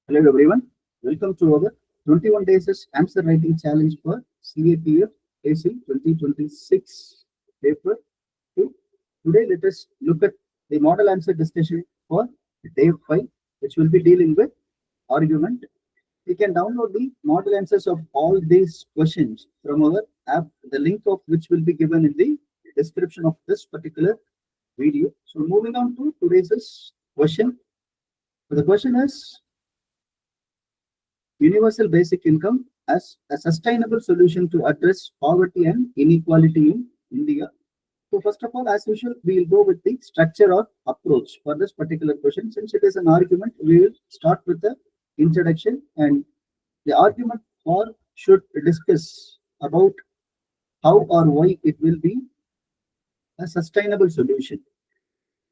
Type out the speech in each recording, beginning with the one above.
Hello everyone, welcome to our 21 days answer writing challenge for CAPF AC 2026 paper 2. Today let us look at the model answer discussion for day 5, which will be dealing with argument. You can download the model answers of all these questions from our app, the link of which will be given in the description of this particular video. So moving on to today's question. So the question is universal basic income as a sustainable solution to address poverty and inequality in India. So first of all, as usual, we will go with the structure or approach for this particular question. Since it is an argument, we will start with the introduction, and the argument for should discuss about how or why it will be a sustainable solution.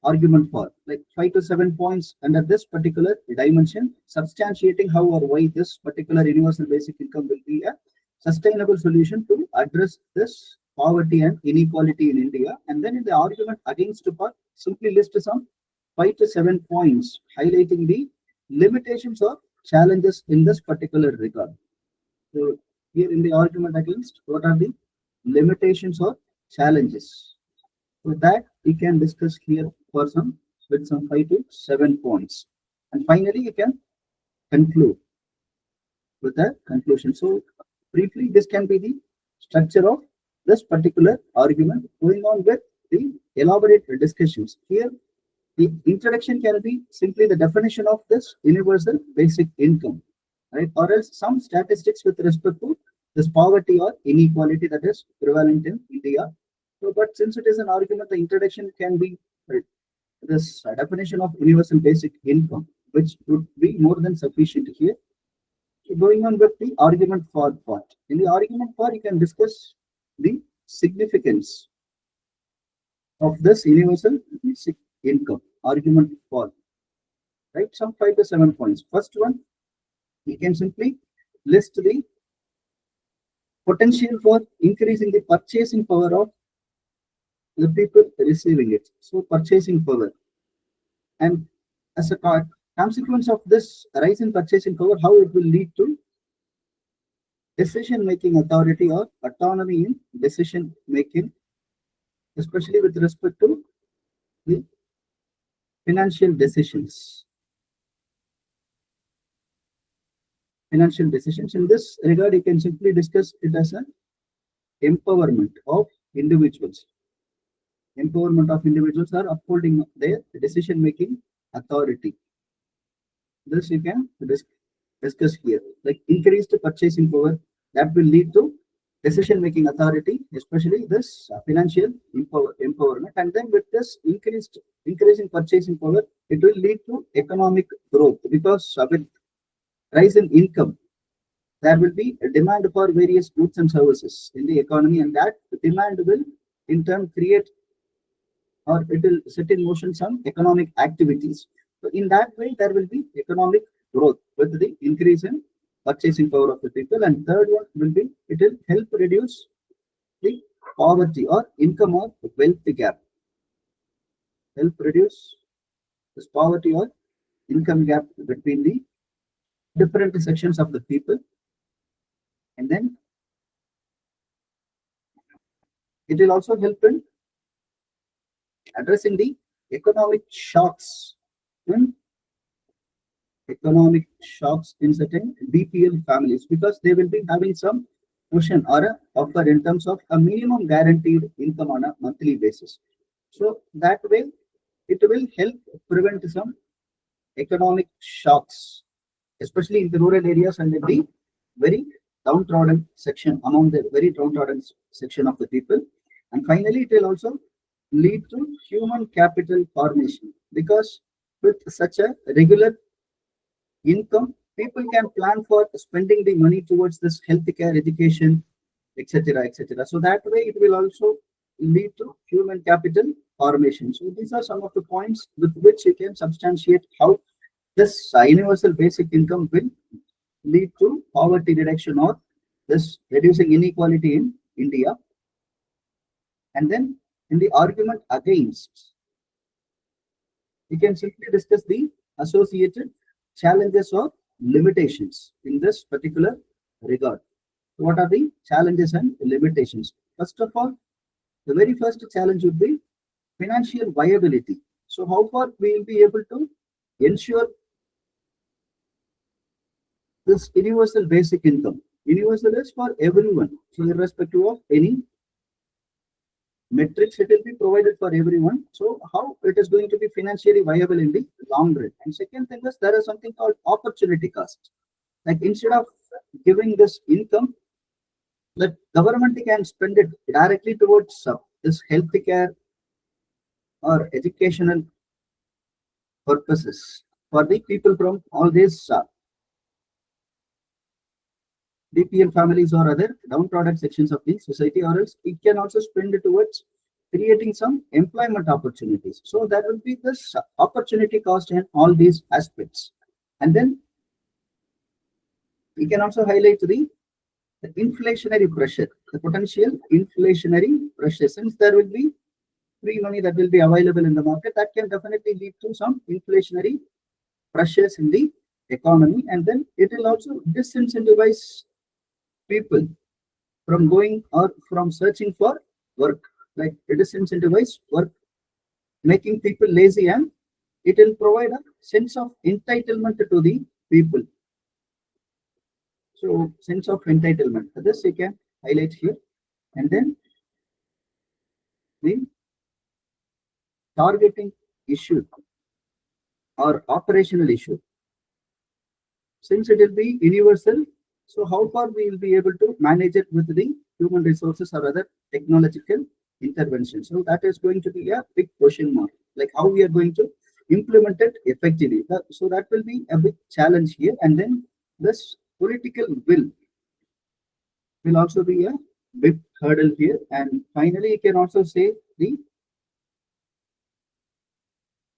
Argument for like 5 to 7 points under this particular dimension, substantiating how or why this particular universal basic income will be a sustainable solution to address this poverty and inequality in India. And then in the argument against part, simply list some 5 to 7 points highlighting the limitations or challenges in this particular regard. So here in the argument against, what are the limitations or challenges? So that we can discuss here for some with some 5 to 7 points. And finally, you can conclude with a conclusion. So briefly, this can be the structure of this particular argument. Going on with the elaborate discussions. Here, the introduction can be simply the definition of this universal basic income, right? Or else some statistics with respect to this poverty or inequality that is prevalent in India. So, but since it is an argument, the introduction can be this definition of universal basic income, which would be more than sufficient here. So going on with the argument for part. In the argument for, you can discuss the significance of this universal basic income. Argument for, right? Some 5 to 7 points. First one, you can simply list the potential for increasing the purchasing power of the people receiving it. So purchasing power, and as a consequence of this rise in purchasing power, how it will lead to decision making authority or autonomy in decision making, especially with respect to the financial decisions. Financial decisions. In this regard, you can simply discuss it as an empowerment of individuals. Empowerment of individuals are upholding their decision-making authority. This you can discuss here. Like increased purchasing power, that will lead to decision-making authority, especially this financial empowerment. And then with this increasing purchasing power, it will lead to economic growth, because with rise in income, there will be a demand for various goods and services in the economy, and that demand will in turn create, or it will set in motion some economic activities. So in that way, there will be economic growth with the increase in purchasing power of the people. And third one will be, it will help reduce the poverty or income or wealth gap. Help reduce this poverty or income gap between the different sections of the people. And then it will also help in addressing the economic shocks in certain BPL families, because they will be having some cushion or a offer in terms of a minimum guaranteed income on a monthly basis. So that way, it will help prevent some economic shocks, especially in the rural areas and in the very downtrodden section, among the very downtrodden section of the people. And finally, it will also lead to human capital formation, because with such a regular income, people can plan for spending the money towards this healthcare, education, etc., etc. So that way, it will also lead to human capital formation. So these are some of the points with which you can substantiate how this universal basic income will lead to poverty reduction or this reducing inequality in India. And then in the argument against, we can simply discuss the associated challenges of limitations in this particular regard. What are the challenges and limitations? First of all, the very first challenge would be financial viability. So how far we will be able to ensure this universal basic income? Universal is for everyone. So irrespective of any metrics, it will be provided for everyone. So how it is going to be financially viable in the long run? And second thing is there is something called opportunity cost. Like instead of giving this income, the government can spend it directly towards this healthcare or educational purposes for the people from all these BPL families or other downtrodden sections of the society, or else it can also spend it towards creating some employment opportunities. So there will be this opportunity cost in all these aspects. And then we can also highlight the inflationary pressure, the potential inflationary pressure. Since there will be free money that will be available in the market, that can definitely lead to some inflationary pressures in the economy. And then it will also disincentivize people from going or from searching for work. Like it disincentivize work, making people lazy, and it will provide a sense of entitlement to the people. So sense of entitlement, this you can highlight here. And then the targeting issue or operational issue. Since it will be universal, so how far we will be able to manage it with the human resources or other technological intervention? So that is going to be a big question mark, like how we are going to implement it effectively. So that will be a big challenge here. And then this political will also be a big hurdle here. And finally, you can also say the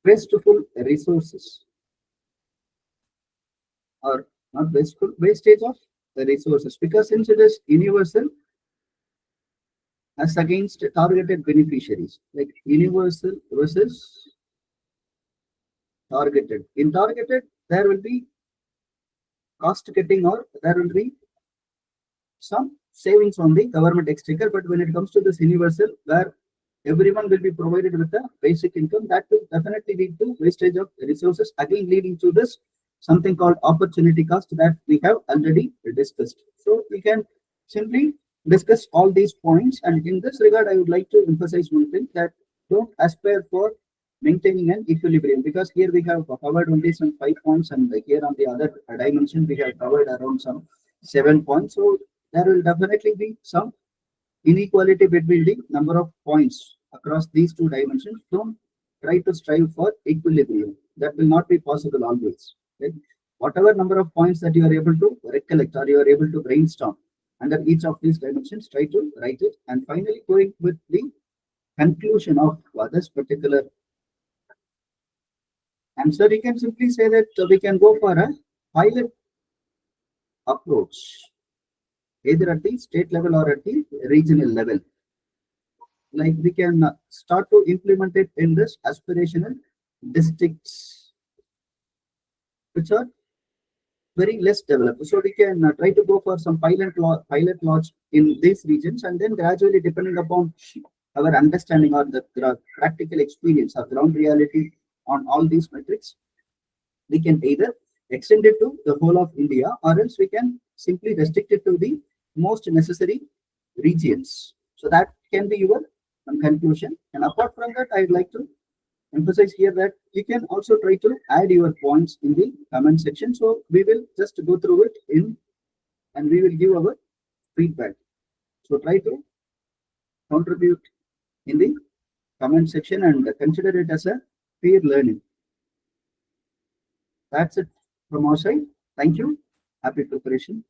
wasteful resources, or not wasteful, wastage of the resources, because since it is universal as against targeted beneficiaries, like universal versus targeted. In targeted, there will be cost cutting or there will be some savings on the government exchequer, but when it comes to this universal where everyone will be provided with a basic income, that will definitely lead to wastage of resources, again leading to this something called opportunity cost that we have already discussed. So we can simply discuss all these points, and in this regard I would like to emphasize one thing, that don't aspire for maintaining an equilibrium, because here we have covered only some 5 points, and here on the other dimension we have covered around some 7 points. So there will definitely be some inequality between the number of points across these 2 dimensions. Don't try to strive for equilibrium, that will not be possible always. Right? Whatever number of points that you are able to recollect or you are able to brainstorm under each of these dimensions, try to write it. And finally, going with the conclusion of this particular answer, we can simply say that we can go for a pilot approach, either at the state level or at the regional level. Like we can start to implement it in this aspirational districts, which are very less developed. So we can try to go for some pilot lodge in these regions, and then gradually, depending upon our understanding or the practical experience or ground reality on all these metrics, we can either extend it to the whole of India, or else we can simply restrict it to the most necessary regions. So that can be your conclusion. And apart from that, I would like to emphasize here that you can also try to add your points in the comment section. So we will just go through it and we will give our feedback. So try to contribute in the comment section and consider it as a peer learning. That's it from our side. Thank you. Happy preparation.